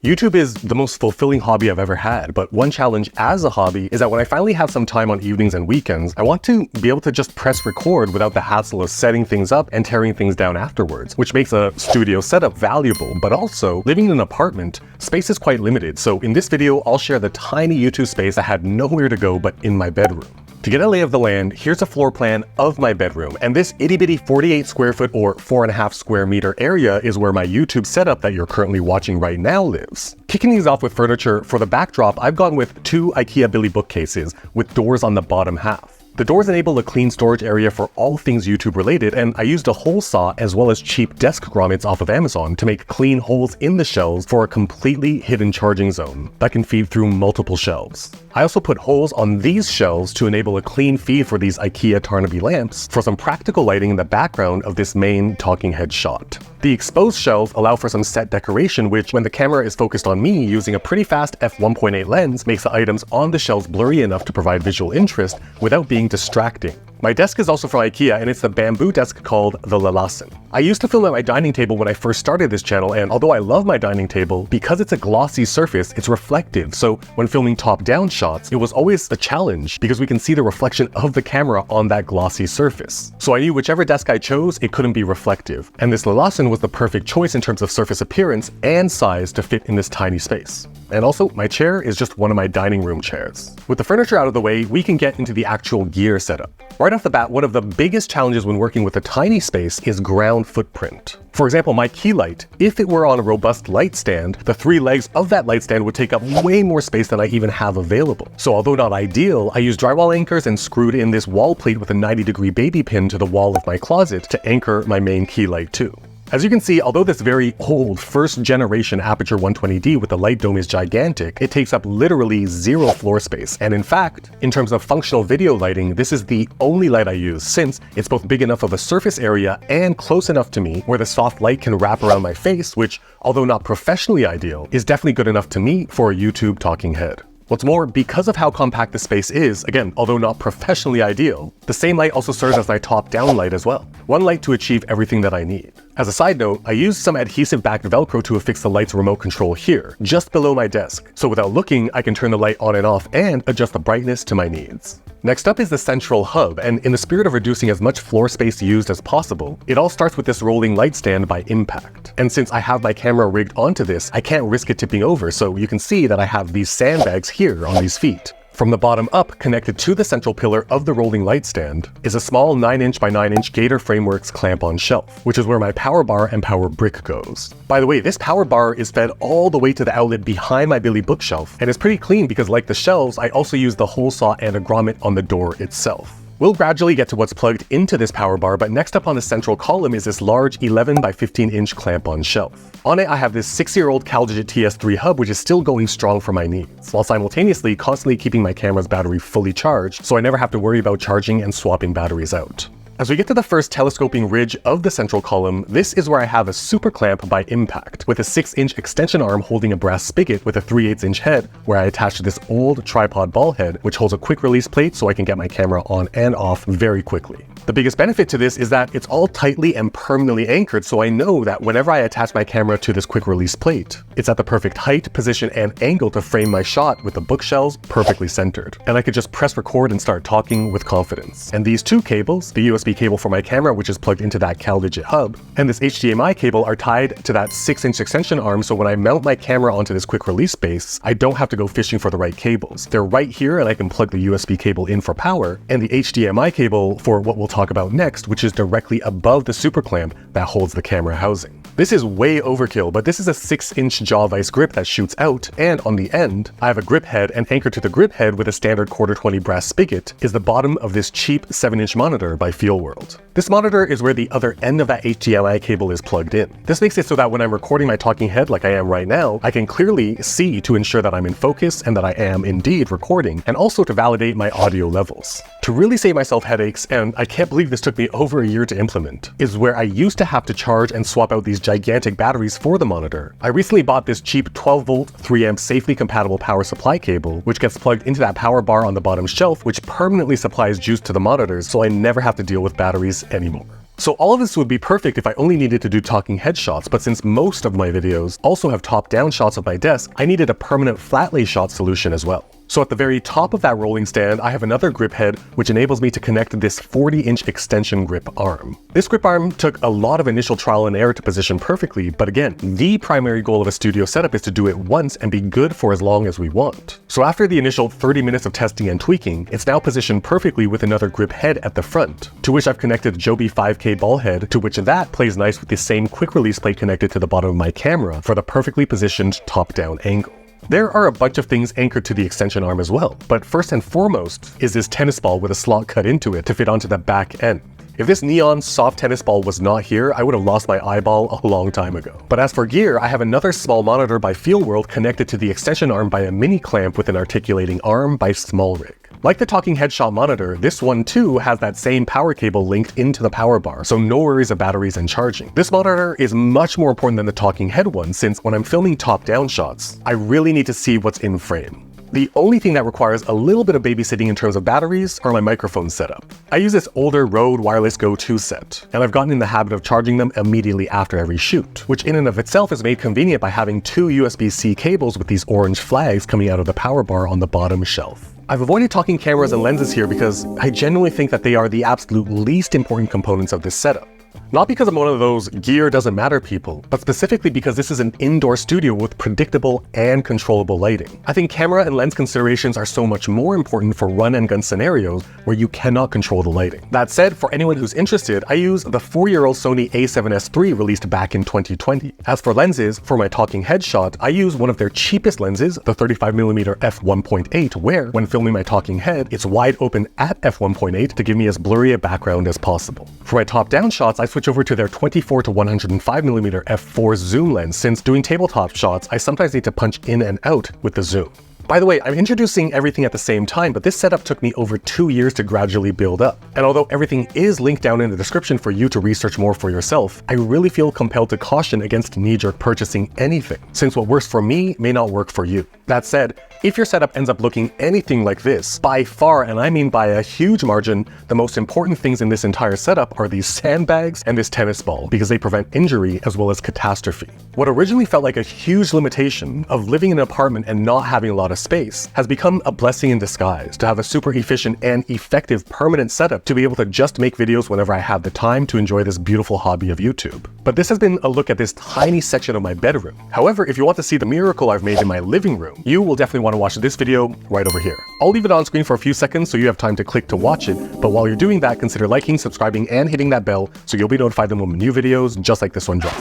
YouTube is the most fulfilling hobby I've ever had, but one challenge as a hobby is that when I finally have some time on evenings and weekends, I want to be able to just press record without the hassle of setting things up and tearing things down afterwards, which makes a studio setup valuable, but also living in an apartment, space is quite limited. So in this video, I'll share the tiny YouTube space I had nowhere to go but in my bedroom. To get a lay of the land, here's a floor plan of my bedroom, and this itty bitty 48 square foot or 4.5 square meter area is where my YouTube setup that you're currently watching right now lives. Kicking these off with furniture, for the backdrop, I've gone with two IKEA Billy bookcases with doors on the bottom half. The doors enable a clean storage area for all things YouTube related, and I used a hole saw as well as cheap desk grommets off of Amazon to make clean holes in the shelves for a completely hidden charging zone that can feed through multiple shelves. I also put holes on these shelves to enable a clean feed for these IKEA Tarnaby lamps for some practical lighting in the background of this main talking head shot. The exposed shelves allow for some set decoration, which, when the camera is focused on me using a pretty fast f1.8 lens, makes the items on the shelves blurry enough to provide visual interest without being distracting. My desk is also from IKEA, and it's the bamboo desk called the Lillasen. I used to film at my dining table when I first started this channel, and although I love my dining table, because it's a glossy surface, it's reflective, so when filming top-down shots, it was always a challenge because we can see the reflection of the camera on that glossy surface. So I knew whichever desk I chose, it couldn't be reflective, and this Lillasen was the perfect choice in terms of surface appearance and size to fit in this tiny space. And also, my chair is just one of my dining room chairs. With the furniture out of the way, we can get into the actual gear setup. Right off the bat, one of the biggest challenges when working with a tiny space is ground footprint. For example, my key light, if it were on a robust light stand, the three legs of that light stand would take up way more space than I even have available. So although not ideal, I used drywall anchors and screwed in this wall plate with a 90-degree baby pin to the wall of my closet to anchor my main key light too. As you can see, although this very old first generation Aputure 120D with the light dome is gigantic, it takes up literally zero floor space. And in fact, in terms of functional video lighting, this is the only light I use, since it's both big enough of a surface area and close enough to me where the soft light can wrap around my face, which, although not professionally ideal, is definitely good enough to me for a YouTube talking head. What's more, because of how compact the space is, again, although not professionally ideal, the same light also serves as my top-down light as well. One light to achieve everything that I need. As a side note, I used some adhesive-backed Velcro to affix the light's remote control here, just below my desk, so without looking, I can turn the light on and off and adjust the brightness to my needs. Next up is the central hub, and in the spirit of reducing as much floor space used as possible, it all starts with this rolling light stand by impact. And since I have my camera rigged onto this, I can't risk it tipping over, so you can see that I have these sandbags here on these feet. From the bottom up, connected to the central pillar of the rolling light stand, is a small 9" by 9" Gator Frameworks clamp-on shelf, which is where my power bar and power brick goes. By the way, this power bar is fed all the way to the outlet behind my Billy bookshelf, and it's pretty clean because, like the shelves, I also use the hole saw and a grommet on the door itself. We'll gradually get to what's plugged into this power bar, but next up on the central column is this large 11 by 15" clamp-on shelf. On it, I have this 6-year-old CalDigit TS4 Hub, which is still going strong for my needs, while simultaneously constantly keeping my camera's battery fully charged, so I never have to worry about charging and swapping batteries out. As we get to the first telescoping ridge of the central column, this is where I have a super clamp by impact, with a 6" extension arm holding a brass spigot with a 3/8" head, where I attach this old tripod ball head, which holds a quick release plate so I can get my camera on and off very quickly. The biggest benefit to this is that it's all tightly and permanently anchored, so I know that whenever I attach my camera to this quick release plate, it's at the perfect height, position, and angle to frame my shot with the bookshelves perfectly centered. And I could just press record and start talking with confidence. And these two cables, the USB cable for my camera, which is plugged into that CalDigit hub, and this HDMI cable are tied to that 6" extension arm, so when I mount my camera onto this quick release base, I don't have to go fishing for the right cables. They're right here, and I can plug the USB cable in for power, and the HDMI cable for what we'll talk about next, which is directly above the super clamp that holds the camera housing. This is way overkill, but this is a 6" jaw vise grip that shoots out, and on the end, I have a grip head, and anchored to the grip head with a standard 1/4 brass spigot is the bottom of this cheap 7" monitor by FeelWorld. This monitor is where the other end of that HDMI cable is plugged in. This makes it so that when I'm recording my talking head like I am right now, I can clearly see to ensure that I'm in focus and that I am indeed recording, and also to validate my audio levels. To really save myself headaches, and I can't believe this took me over a year to implement, is where I used to have to charge and swap out these gigantic batteries for the monitor. I recently bought this cheap 12-volt 3A safely compatible power supply cable, which gets plugged into that power bar on the bottom shelf, which permanently supplies juice to the monitors, so I never have to deal with batteries anymore. So all of this would be perfect if I only needed to do talking head shots, but since most of my videos also have top-down shots of my desk, I needed a permanent flat lay shot solution as well. So at the very top of that rolling stand, I have another grip head, which enables me to connect this 40-inch extension grip arm. This grip arm took a lot of initial trial and error to position perfectly, but again, the primary goal of a studio setup is to do it once and be good for as long as we want. So after the initial 30 minutes of testing and tweaking, it's now positioned perfectly with another grip head at the front, to which I've connected a Joby 5K ball head, to which that plays nice with the same quick release plate connected to the bottom of my camera for the perfectly positioned top-down angle. There are a bunch of things anchored to the extension arm as well, but first and foremost is this tennis ball with a slot cut into it to fit onto the back end. If this neon soft tennis ball was not here, I would have lost my eyeball a long time ago. But as for gear, I have another small monitor by Fieldworld connected to the extension arm by a mini clamp with an articulating arm by SmallRig. Like the talking headshot monitor, this one too has that same power cable linked into the power bar, so no worries of batteries and charging. This monitor is much more important than the talking head one, since when I'm filming top-down shots, I really need to see what's in frame. The only thing that requires a little bit of babysitting in terms of batteries are my microphone setup. I use this older Rode Wireless Go 2 set, and I've gotten in the habit of charging them immediately after every shoot, which in and of itself is made convenient by having two USB-C cables with these orange flags coming out of the power bar on the bottom shelf. I've avoided talking cameras and lenses here because I genuinely think that they are the absolute least important components of this setup. Not because I'm one of those gear doesn't matter people, but specifically because this is an indoor studio with predictable and controllable lighting. I think camera and lens considerations are so much more important for run and gun scenarios where you cannot control the lighting. That said, for anyone who's interested, I use the 4-year-old Sony a7S III released back in 2020. As for lenses, for my talking headshot, I use one of their cheapest lenses, the 35mm f1.8, where, when filming my talking head, it's wide open at f1.8 to give me as blurry a background as possible. For my top-down shots, I switch over to their 24 to 105mm f4 zoom lens, since doing tabletop shots, I sometimes need to punch in and out with the zoom. By the way, I'm introducing everything at the same time, but this setup took me over 2 years to gradually build up. And although everything is linked down in the description for you to research more for yourself, I really feel compelled to caution against knee-jerk purchasing anything, since what works for me may not work for you. That said, if your setup ends up looking anything like this, by far, and I mean by a huge margin, the most important things in this entire setup are these sandbags and this tennis ball, because they prevent injury as well as catastrophe. What originally felt like a huge limitation of living in an apartment and not having a lot of space has become a blessing in disguise to have a super efficient and effective permanent setup to be able to just make videos whenever I have the time to enjoy this beautiful hobby of YouTube. But this has been a look at this tiny section of my bedroom. However, if you want to see the miracle I've made in my living room, you will definitely want to watch this video right over here. I'll leave it on screen for a few seconds so you have time to click to watch it, but while you're doing that, consider liking, subscribing, and hitting that bell so you'll be notified when new videos just like this one drop.